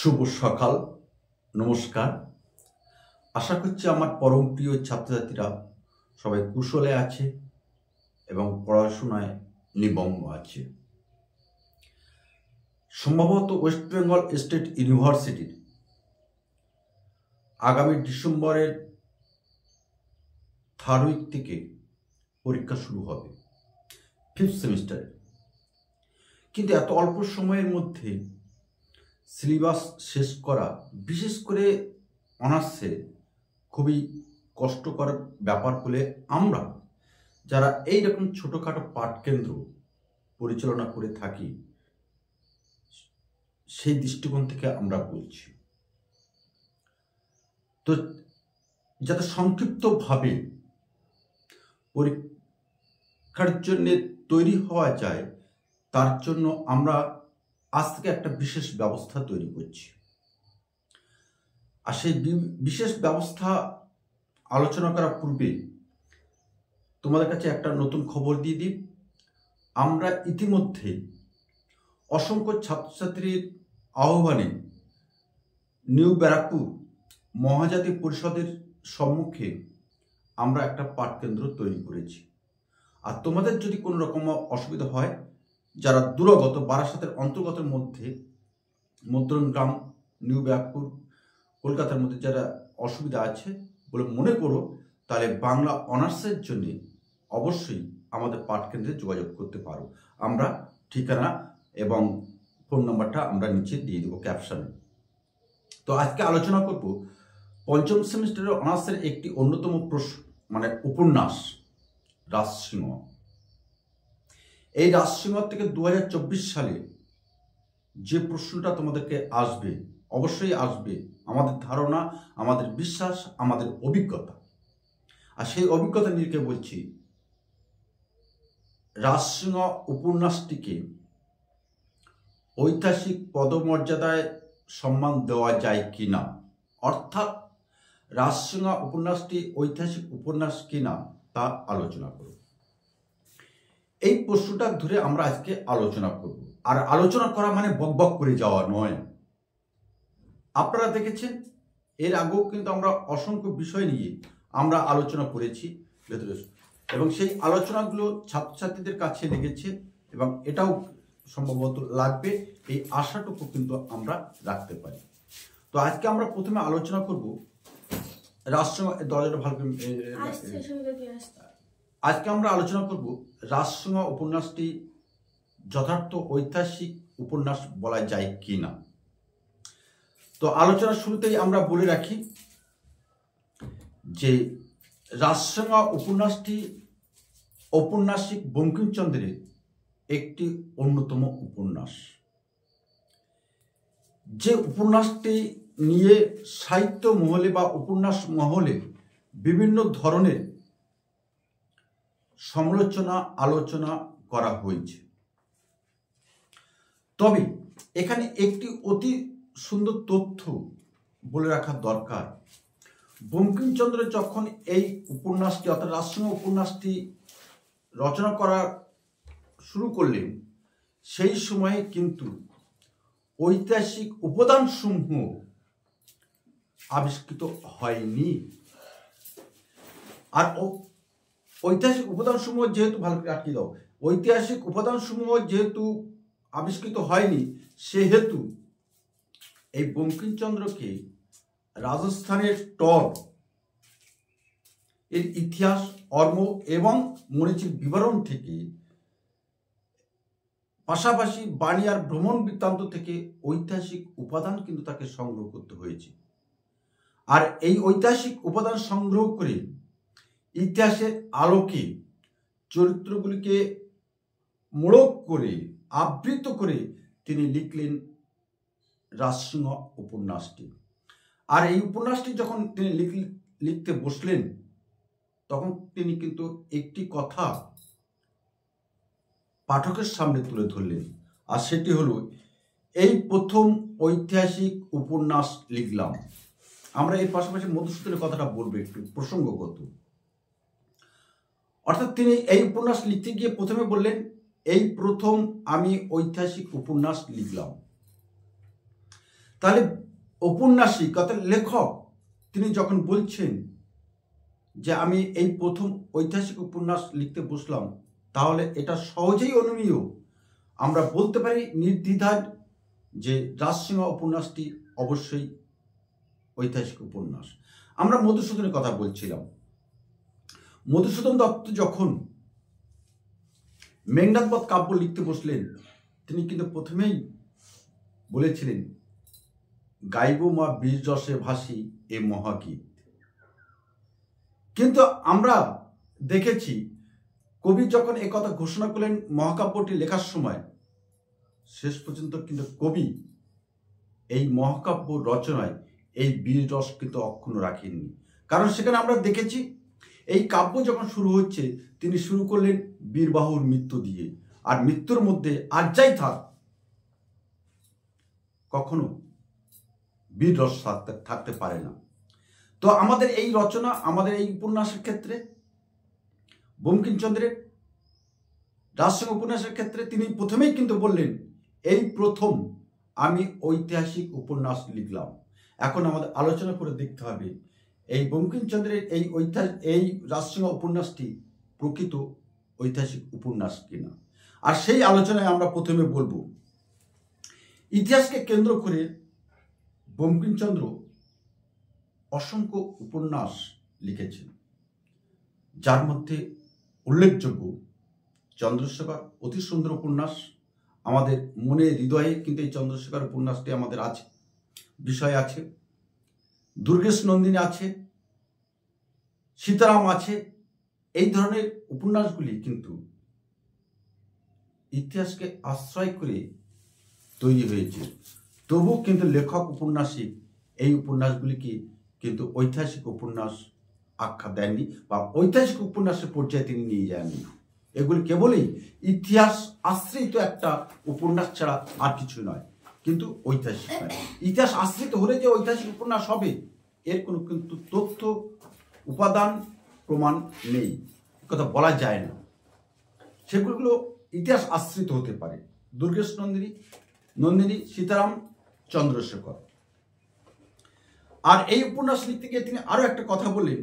শুভ সকাল, নমস্কার। আশা করছি আমার পরম প্রিয় ছাত্রছাত্রীরা সবাই কুশলে আছে এবং পড়াশোনায় নিমগ্ন আছে। সম্ভবত ওয়েস্ট বেঙ্গল স্টেট ইউনিভার্সিটির আগামী ডিসেম্বরের 3rd উইক থেকে পরীক্ষা শুরু হবে 5th সেমিস্টারে। কিন্তু এত অল্প সময়ের মধ্যে সিলেবাস শেষ করা, বিশেষ করে অনার্সে, খুবই কষ্টকর ব্যাপার বলে আমরা যারা এই রকম ছোটোখাটো পাঠকেন্দ্র পরিচালনা করে থাকি সেই দৃষ্টিকোণ থেকে আমরা বলছি। তো যাতে সংক্ষিপ্তভাবে পরীক্ষার জন্য তৈরি হওয়া যায়, তার জন্য আমরা আজ থেকে একটা বিশেষ ব্যবস্থা তৈরি করছি। আর সেই বিশেষ ব্যবস্থা আলোচনা করার পূর্বে তোমাদের কাছে একটা নতুন খবর দিয়ে দিই। আমরা ইতিমধ্যে অসংখ্য ছাত্রছাত্রীর আহ্বানে নিউ ব্যারাকপুর মহাজাতি পরিষদের সম্মুখে আমরা একটা পাঠকেন্দ্র তৈরি করেছি। আর তোমাদের যদি কোনো রকম অসুবিধা হয়, যারা দূরগত বারাসাতের অন্তর্গতের মধ্যে মধ্যমগ্রাম, নিউ ব্যারাকপুর, কলকাতার মধ্যে যারা অসুবিধা আছে বলে মনে করো, তাহলে বাংলা অনার্সের জন্য অবশ্যই আমাদের পাঠকেন্দ্রে যোগাযোগ করতে পারো। আমরা ঠিকানা এবং ফোন নাম্বারটা আমরা নিচে দিয়ে দেবো ক্যাপশনে। তো আজকে আলোচনা করব 5ম সেমিস্টারের অনার্সের একটি অন্যতম উপন্যাস রাজসিংহ। এই রাজসিংহ থেকে 2024 সালে যে প্রশ্নটা তোমাদেরকে আসবে, অবশ্যই আসবে, আমাদের ধারণা, আমাদের বিশ্বাস, আমাদের অভিজ্ঞতা। আর সেই অভিজ্ঞতা নিয়ে বলছি, রাজসিংহ উপন্যাসটিকে ঐতিহাসিক পদমর্যাদায় সম্মান দেওয়া যায় কিনা, অর্থাৎ রাজসিংহ উপন্যাসটি ঐতিহাসিক উপন্যাস কিনা তা আলোচনা করব। এই প্রশ্নটা ধরে আমরা আজকে আলোচনা করব। আর আলোচনা করা মানে বকবক করে যাওয়া নয়। আপনারা দেখেছেন এর আগেও কিন্তু আমরা অসংখ্য বিষয় নিয়ে আমরা আলোচনা করেছি ভেতরে, এবং সেই আলোচনাগুলো ছাত্রছাত্রীদের কাছে লেগেছে এবং এটাও সম্ভবত লাগবে, এই আশাটুকু কিন্তু আমরা রাখতে পারি। তো আজকে আমরা প্রথমে আলোচনা করব রাজসিংহ। দরজাটা ভালো করে আজকে আমরা আলোচনা করব রাজসিংহ উপন্যাসটি যথার্থ ঐতিহাসিক উপন্যাস বলা যায় কি না। তো আলোচনার শুরুতেই আমরা বলে রাখি যে রাজসিংহ উপন্যাসটি ঔপন্যাসিক বঙ্কিমচন্দ্রের একটি অন্যতম উপন্যাস। যে উপন্যাসটি নিয়ে সাহিত্য মহলে বা উপন্যাস মহলে বিভিন্ন ধরনের সমালোচনা, আলোচনা করা হয়েছে। তবে এখানে একটি অতি সুন্দর তথ্য বলে রাখা দরকার। বঙ্কিমচন্দ্র যখন এই উপন্যাসটি অর্থাৎ রাজসিংহ উপন্যাসটি রচনা করা শুরু করলেন, সেই সময়ে কিন্তু ঐতিহাসিক উপাদানসমূহ আবিষ্কৃত হয়নি। আর ঐতিহাসিক উপাদানসমূহ যেহেতু, ভালো করে আটকে দাও, ঐতিহাসিক উপাদানসমূহ যেহেতু আবিষ্কৃত হয়নি, সেহেতু এই বঙ্কিমচন্দ্রকে রাজস্থানের টর এর ইতিহাস, অর্ম এবং মরীচির বিবরণ থেকে, পাশাপাশি বাণী আর ভ্রমণ বৃত্তান্ত থেকে ঐতিহাসিক উপাদান কিন্তু তাকে সংগ্রহ করতে হয়েছে। আর এই ঐতিহাসিক উপাদান সংগ্রহ করে ইতিহাসের আলোকে চরিত্রগুলিকে মোড়ক করে, আবৃত করে তিনি লিখলেন রাজসিংহ উপন্যাসটি। আর এই উপন্যাসটি যখন তিনি লিখতে বসলেন, তখন তিনি কিন্তু একটি কথা পাঠকের সামনে তুলে ধরলেন, আর সেটি হলো, এই প্রথম ঐতিহাসিক উপন্যাস লিখলাম। আমরা এর পাশাপাশি মধুসূদনের কথাটা বলবো একটু প্রসঙ্গগত। অর্থাৎ তিনি এই উপন্যাস লিখতে গিয়ে প্রথমে বললেন, এই প্রথম আমি ঐতিহাসিক উপন্যাস লিখলাম। তাহলে ঔপন্যাসিক অর্থাৎ লেখক তিনি যখন বলছেন যে আমি এই প্রথম ঐতিহাসিক উপন্যাস লিখতে বসলাম, তাহলে এটা সহজেই অনুমেয়। আমরা বলতে পারি নির্দ্বিধায় যে রাজসিংহ উপন্যাসটি অবশ্যই ঐতিহাসিক উপন্যাস। আমরা মধুসূদনের কথা বলছিলাম। মধুসূদন দত্ত যখন মেঘনাদ বধ কাব্য লিখতে বসলেন, তিনি কিন্তু প্রথমেই বলেছিলেন গাইব মা বীর রসে ভাসি এ মহাগীত। কিন্তু আমরা দেখেছি কবি যখন একথা ঘোষণা করলেন মহাকাব্যটি লেখার সময়, শেষ পর্যন্ত কিন্তু কবি এই মহাকাব্য রচনায় এই বীর রস কিন্তু অক্ষুণ্ণ রাখেননি। কারণ সেখানে আমরা দেখেছি এই কাব্য যখন শুরু হচ্ছে, তিনি শুরু করলেন বীরবাহুর মৃত্যু দিয়ে। আর মৃত্যুর মধ্যে আর যাই থাক, কখনো বীর রস থাকতে পারে না। তো আমাদের এই রচনা, আমাদের এই উপন্যাসের ক্ষেত্রে, বঙ্কিমচন্দ্রের রাজসিংহ উপন্যাসের ক্ষেত্রে তিনি প্রথমেই কিন্তু বললেন এই প্রথম আমি ঐতিহাসিক উপন্যাস লিখলাম। এখন আমাদের আলোচনা করে দেখতে হবে এই বঙ্কিমচন্দ্রের এই রাজসিংহ উপন্যাসটি প্রকৃত ঐতিহাসিক উপন্যাস কিনা। আর সেই আলোচনায় আমরা প্রথমে বলবো ইতিহাসকে কেন্দ্র করে বঙ্কিমচন্দ্র অসংখ্য উপন্যাস লিখেছেন, যার মধ্যে উল্লেখযোগ্য চন্দ্রশেখর, অতি সুন্দর উপন্যাস। আমাদের মনে হৃদয়ে কিন্তু এই চন্দ্রশেখর উপন্যাসটি আমাদের আছে, বিষয় আছে। দুর্গেশ নন্দিনী আছে, সীতারাম আছে। এই ধরনের উপন্যাসগুলি কিন্তু ইতিহাসকে আশ্রয় করে তৈরি হয়েছে। তবু কিন্তু লেখক উপন্যাসিক এই উপন্যাসগুলিকে কিন্তু ঐতিহাসিক উপন্যাস আখ্যা দেননি বা ঐতিহাসিক উপন্যাসের পর্যায়ে তিনি নিয়ে যাননি। এগুলি কেবলই ইতিহাস আশ্রিত একটা উপন্যাস ছাড়া আর কিছু নয়, কিন্তু ঐতিহাসিক নয়। ইতিহাস আশ্রিত হলে যে ঐতিহাসিক উপন্যাস হবে এর কোনো কিন্তু তথ্য, উপাদান, প্রমাণ নেই, কথা বলা যায় না। সেগুলো ইতিহাস আশ্রিত হতে পারে। দুর্গেশ নন্দিনী, সীতারাম, চন্দ্রশেখর। আর এই উপন্যাস লিখতে গিয়ে তিনি আরো একটা কথা বললেন।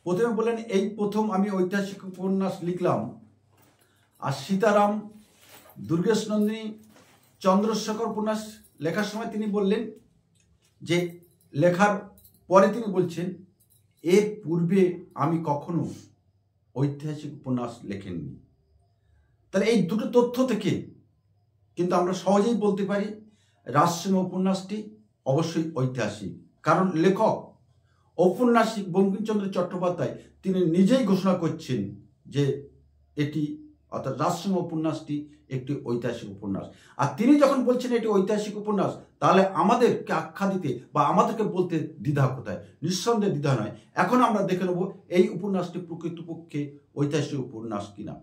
প্রথমে বললেন এই প্রথম আমি ঐতিহাসিক উপন্যাস লিখলাম। আর সীতারাম, দুর্গেশ নন্দিনী, চন্দ্রশেখর উপন্যাস লেখার সময় তিনি বললেন যে লেখার পরে তিনি বলছেন এর পূর্বে আমি কখনো ঐতিহাসিক উপন্যাস লেখেননি। তাহলে এই দুটো তথ্য থেকে কিন্তু আমরা সহজেই বলতে পারি রাজসিংহ উপন্যাসটি অবশ্যই ঐতিহাসিক। কারণ লেখক ঔপন্যাসিক বঙ্কিমচন্দ্র চট্টোপাধ্যায় তিনি নিজেই ঘোষণা করছেন যে এটি অর্থাৎ রাজসিংহ উপন্যাসটি একটি ঐতিহাসিক উপন্যাস। আর তিনি যখন বলছেন এটি ঐতিহাসিক উপন্যাস, তাহলে আমাদেরকে আখ্যা দিতে বা আমাদেরকে বলতে দ্বিধা কোথায়? নিঃসন্দেহে দ্বিধা নয়। এখন আমরা দেখে নেব এই উপন্যাসটি প্রকৃতপক্ষে ঐতিহাসিক উপন্যাস কিনা।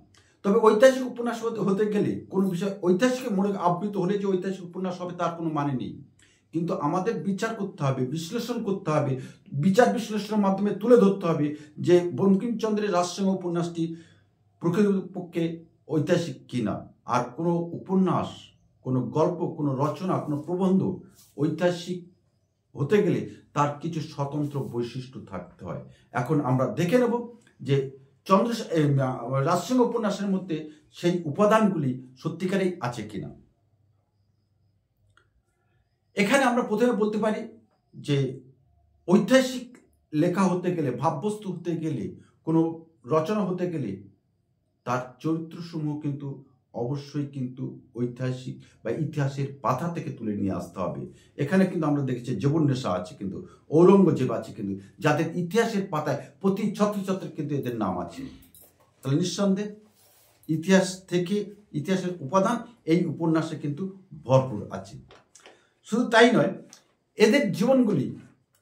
তবে ঐতিহাসিক উপন্যাস হতে গেলে কোনো বিষয় ঐতিহাসিক মনে আবৃত হলে যে ঐতিহাসিক উপন্যাস হবে তার কোনো মানে নেই। কিন্তু আমাদের বিচার করতে হবে, বিশ্লেষণ করতে হবে, বিচার বিশ্লেষণের মাধ্যমে তুলে ধরতে হবে যে বঙ্কিমচন্দ্রের রাজসিংহ উপন্যাসটি প্রকৃতপক্ষে ঐতিহাসিক কিনা। আর কোনো উপন্যাস, কোনো গল্প, কোনো রচনা, কোনো প্রবন্ধ ঐতিহাসিক হতে গেলে তার কিছু স্বতন্ত্র বৈশিষ্ট্য থাকতে হয়। এখন আমরা দেখে নেব যে রাজসিংহ উপন্যাসের মধ্যে সেই উপাদানগুলি সত্যিকারেই আছে কিনা। এখানে আমরা প্রথমে বলতে পারি যে ঐতিহাসিক লেখা হতে গেলে, ভাববস্তু হতে গেলে, কোনো রচনা হতে গেলে তার চরিত্রসমূহ কিন্তু অবশ্যই কিন্তু ঐতিহাসিক বা ইতিহাসের পাতা থেকে তুলে নিয়ে আসতে হবে। এখানে কিন্তু আমরা দেখেছি জীবন্নেশা আছে, কিন্তু ঔরঙ্গজেব আছে, কিন্তু যাদের ইতিহাসের পাতায় প্রতি ছত্রে কিন্তু এদের নাম আছে। তাহলে নিঃসন্দেহে ইতিহাস থেকে ইতিহাসের উপাদান এই উপন্যাসে কিন্তু ভরপুর আছে। শুধু তাই নয়, এদের জীবনগুলি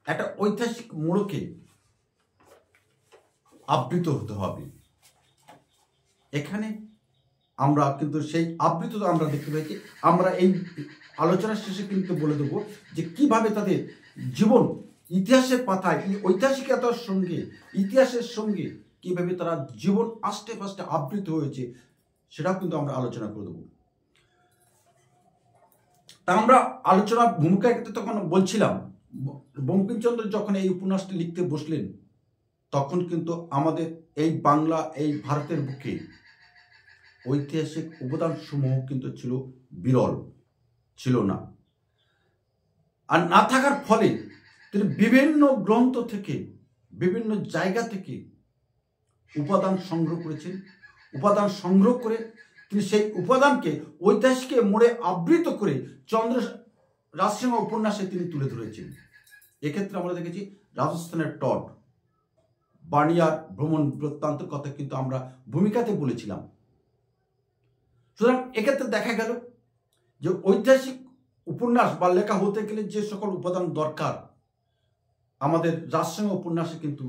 একটা ঐতিহাসিক মোড়কে আবৃত হতে হবে। এখানে আমরা কিন্তু সেই আবৃততা আমরা দেখতে পাচ্ছি। আমরা এই আলোচনার শেষে কিন্তু বলে দেবো যে কিভাবে তাদের জীবন ইতিহাসের পাতায় ঐতিহাসিকতার সঙ্গে, ইতিহাসের সঙ্গে কিভাবে তারা জীবন আস্তে আস্তে আবৃত হয়েছে সেটাও কিন্তু আমরা আলোচনা করে দেবো। তা আমরা আলোচনার ভূমিকায় তখন বলছিলাম, বঙ্কিমচন্দ্র যখন এই উপন্যাসটি লিখতে বসলেন তখন কিন্তু আমাদের এই বাংলা, এই ভারতের বুকে ঐতিহাসিক অবদান সমূহ কিন্তু ছিল বিরল, ছিল না। আর না থাকার ফলে তিনি বিভিন্ন গ্রন্থ থেকে, বিভিন্ন জায়গা থেকে উপাদান সংগ্রহ করেছেন। উপাদান সংগ্রহ করে তিনি সেই উপাদানকে ঐতিহাসিক মোড়ে আবৃত করে রাজসিংহ উপন্যাসে তিনি তুলে ধরেছেন। এক্ষেত্রে আমরা দেখেছি রাজস্থানের টড, বানিয়ার ভ্রমণ বৃত্তান্তের কথা কিন্তু আমরা ভূমিকাতে বলেছিলাম। সুতরাং এক্ষেত্রে দেখা গেল যে ঐতিহাসিক উপন্যাস বা লেখা হতে গেলে যে সকল উপাদান দরকার আমাদের রাজসিংহ উপন্যাসে কিন্তু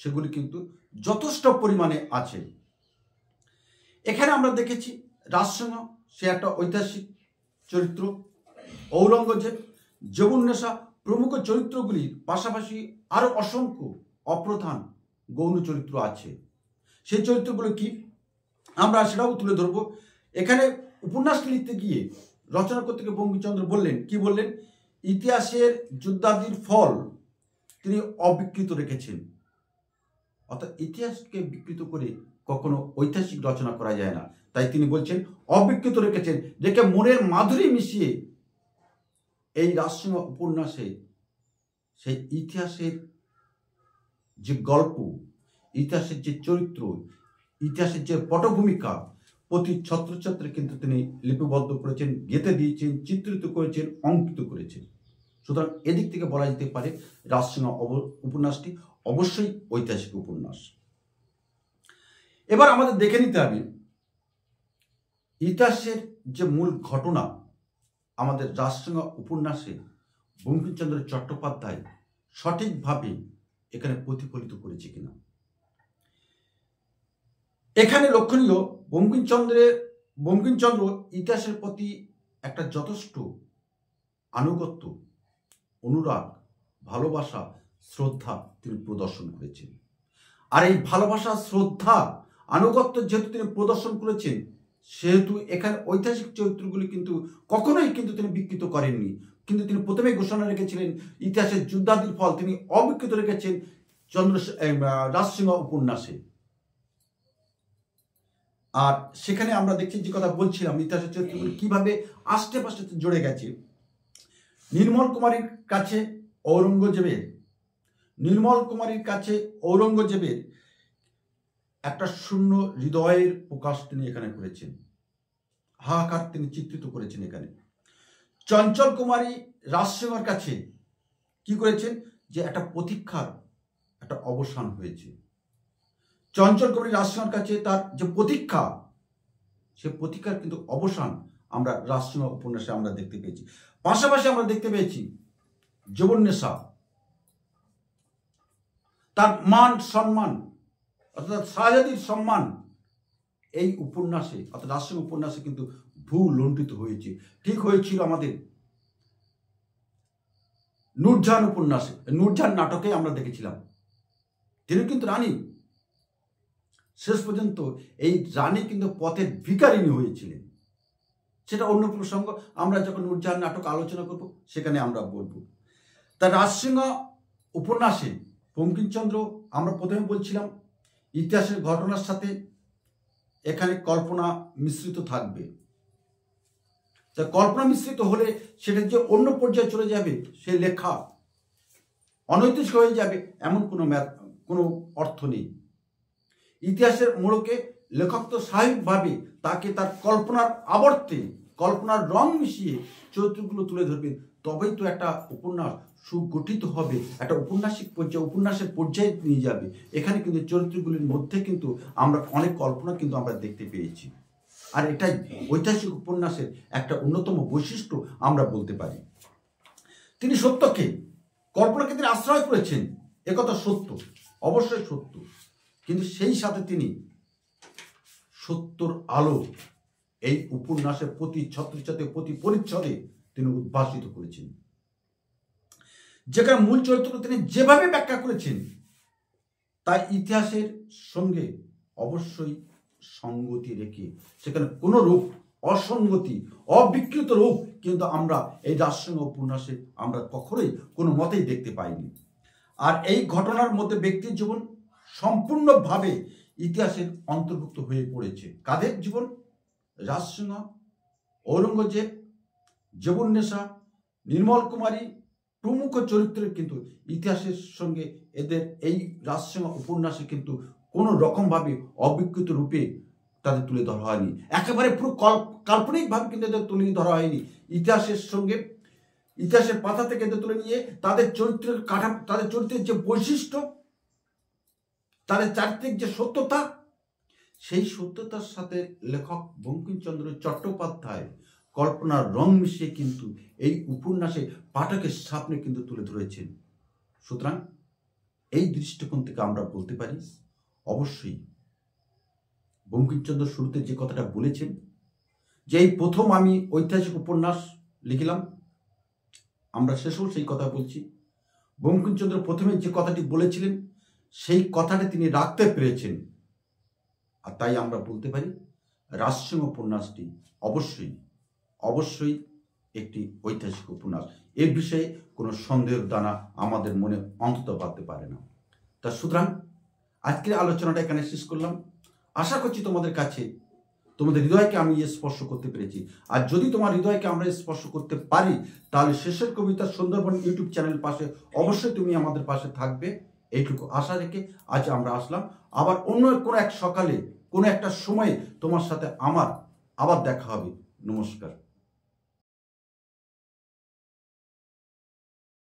সেগুলি কিন্তু যথেষ্ট পরিমাণে আছে। এখানে আমরা দেখেছি রাজসিংহ সে একটা ঐতিহাসিক চরিত্র, ঔরঙ্গজেব, যবুন্নেসা প্রমুখ চরিত্রগুলির পাশাপাশি আরো অসংখ্য অপ্রধান গৌণ চরিত্র আছে। সেই চরিত্রগুলো কি আমরা সেটাও তুলে ধরবো। এখানে উপন্যাস লিখতে গিয়ে রচনা করতে গিয়ে বঙ্কিমচন্দ্র বললেন, কি বললেন, ইতিহাসের যুদ্ধাদির ফল তিনি অবিকৃত রেখেছেন। অর্থাৎ ইতিহাসকে বিকৃত করে কখনো ঐতিহাসিক রচনা করা যায় না, তাই তিনি বলছেন অবিকৃত রেখেছেন, রেখে মনের মাধুরী মিশিয়ে এই রাজসিংহ উপন্যাসে সেই ইতিহাসের যে গল্প, ইতিহাসের যে চরিত্র, ইতিহাসের যে পটভূমিকা প্রতি ছত্রছত্রে কিন্তু তিনি লিপিবদ্ধ করেছেন, গেঁথে দিয়েছেন, চিত্রিত করেছেন, অঙ্কিত করেছেন। সুতরাং এদিক থেকে বলা যেতে পারে রাজসিংহ উপন্যাসটি অবশ্যই ঐতিহাসিক উপন্যাস। এবার আমাদের দেখে নিতে হবে ইতিহাসের যে মূল ঘটনা আমাদের রাজসিংহ উপন্যাসে বঙ্কিমচন্দ্র চট্টোপাধ্যায় সঠিকভাবে এখানে প্রতিফলিত করেছে কিনা। এখানে লক্ষণীয় বঙ্কিমচন্দ্র ইতিহাসের প্রতি একটা যথেষ্ট আনুগত্য, অনুরাগ, ভালোবাসা, শ্রদ্ধা তিনি প্রদর্শন করেছেন। আর এই ভালোবাসা, শ্রদ্ধা, আনুগত্য যেহেতু তিনি প্রদর্শন করেছেন, সেহেতু এখানে ঐতিহাসিক চরিত্রগুলি কিন্তু কখনোই কিন্তু তিনি বিকৃত করেননি। কিন্তু তিনি প্রথমেই ঘোষণা রেখেছিলেন ইতিহাসের যুদ্ধাদির ফল তিনি অবিকৃত রেখেছেন রাজসিংহ উপন্যাসে। আর সেখানে আমরা দেখছি যে কথা বলছিলাম, ইতিহাসের চরিত্রগুলি কিভাবে আস্তে পাশে জড়ে গেছে। নির্মল কুমারীর কাছে ঔরঙ্গজেবের একটা শূন্য হৃদয়ের প্রকাশ তিনি এখানে করেছেন, হাহাকার তিনি চিত্রিত করেছেন। এখানে চঞ্চল কুমারী রাজসিংহর কাছে কি করেছেন, যে একটা প্রতীক্ষার একটা অবসান হয়েছে। চঞ্চল কুমারী রাজসিংহর কাছে তার যে প্রতীক্ষা, সে প্রতীক্ষার কিন্তু অবসান আমরা রাজসিংহ উপন্যাসে আমরা দেখতে পেয়েছি। পাশাপাশি আমরা দেখতে পেয়েছি যবুন্নেসা, তার মান সম্মান অর্থাৎ শাহজাদির সম্মান এই উপন্যাসে অর্থাৎ রাজসিংহ উপন্যাসে কিন্তু ভূলুণ্ঠিত হয়েছে। ঠিক হয়েছিল আমাদের নূরজাহান উপন্যাসে, নূরজাহান নাটকে আমরা দেখেছিলাম তিনি কিন্তু রানী, শেষ পর্যন্ত এই রানী কিন্তু পথের ভিখারিণী হয়েছিলেন। সেটা অন্য প্রসঙ্গ, আমরা যখন নূরজাহান নাটক আলোচনা করব সেখানে আমরা বলবো। তা রাজসিংহ উপন্যাসে বঙ্কিমচন্দ্র, আমরা প্রথমে বলছিলাম ইতিহাসের ঘটনার সাথে এখানে কল্পনা মিশ্রিত থাকবে। তা কল্পনা মিশ্রিত হলে সেটা যে অন্য পর্যায়ে চলে যাবে, সে লেখা অনৈতিক হয়ে যাবে এমন কোনো অর্থ নেই। ইতিহাসের মোড়কে লেখক তো স্বাভাবিকভাবে তাকে তার কল্পনার আবর্তে, কল্পনার রং মিশিয়ে চরিত্রগুলো তুলে ধরবেন, তবেই তো একটা উপন্যাস সুগঠিত হবে, একটা উপন্যাসের পর্যায়ে নিয়ে যাবে। এখানে কিন্তু চরিত্রগুলির মধ্যে কিন্তু আমরা অনেক কল্পনা কিন্তু আমরা দেখতে পেয়েছি। আর এটাই ঐতিহাসিক উপন্যাসের একটা অন্যতম বৈশিষ্ট্য আমরা বলতে পারি। তিনি সত্যকে, কল্পনাকে তিনি আশ্রয় করেছেন, একথা সত্য, অবশ্যই সত্য, কিন্তু সেই সাথে তিনি সত্যর আলো এই উপন্যাসের প্রতি ছত্রছাত্রে, প্রতি পরিচ্ছদে তিনি উদ্ভাসিত করেছেন। যেখানে মূল চরিত্র তিনি যেভাবে ব্যাখ্যা করেছেন, তাই ইতিহাসের সঙ্গে অবশ্যই সঙ্গতি রেখে, সেখানে কোনো রূপ অসঙ্গতি, অবিকৃত রূপ কিন্তু আমরা এই রাজসিংহ উপন্যাসে আমরা কখনোই কোনো মতেই দেখতে পাইনি। আর এই ঘটনার মধ্যে ব্যক্তির জীবন সম্পূর্ণভাবে ইতিহাসের অন্তর্ভুক্ত হয়ে পড়েছে। কাদের জীবন? রাজসিংহ, ঔরঙ্গজেব, জীবন্নেশা, নির্মল কুমারী প্রমুখ চরিত্রের কিন্তু ইতিহাসের সঙ্গে এদের এই রাজসিংহ উপন্যাসে কিন্তু কোনো রকমভাবে অবিকৃত রূপে তাদের তুলে ধরা হয়নি। একেবারে পুরো কাল্পনিকভাবে কিন্তু এদের তুলে ধরা হয়নি। ইতিহাসের সঙ্গে, ইতিহাসের পাতা থেকে এদের তুলে নিয়ে তাদের চরিত্রের তাদের চরিত্রের যে বৈশিষ্ট্য, তাদের চারিত্রিক যে সত্যতা, সেই সত্যতার সাথে লেখক বঙ্কিমচন্দ্র চট্টোপাধ্যায় কল্পনার রং মিশিয়ে কিন্তু এই উপন্যাসে পাঠকের সামনে কিন্তু তুলে ধরেছেন। সুতরাং এই দৃষ্টিকোণ থেকে আমরা বলতে পারি অবশ্যই বঙ্কিমচন্দ্র শুরুতে যে কথাটা বলেছেন যে এই প্রথম আমি ঐতিহাসিক উপন্যাস লিখলাম, আমরা শেষেও সেই কথা বলছি। বঙ্কিমচন্দ্র প্রথমে যে কথাটি বলেছিলেন সেই কথাটি তিনি রাখতে পেরেছেন। আর তাই আমরা বলতে পারি রাজসিংহ উপন্যাসটি অবশ্যই অবশ্যই একটি ঐতিহাসিক উপন্যাস। এ বিষয়ে কোনো সন্দেহের দানা আমাদের মনে অন্তত বাড়তে পারে না। তা সুতরাং আজকের আলোচনাটা এখানে শেষ করলাম। আশা করছি তোমাদের কাছে, তোমাদের হৃদয়কে আমি স্পর্শ করতে পেরেছি। আর যদি তোমার হৃদয়কে আমরা স্পর্শ করতে পারি তাহলে শেষের কবিতা সুন্দরবন ইউটিউব চ্যানেল পাশে অবশ্যই তুমি আমাদের পাশে থাকবে, এইটুকু আশা রেখে আজ আমরা আসলাম। আবার অন্য কোনো এক সকালে কোনো একটা সময়ে তোমার সাথে আমার আবার দেখা হবে। নমস্কার।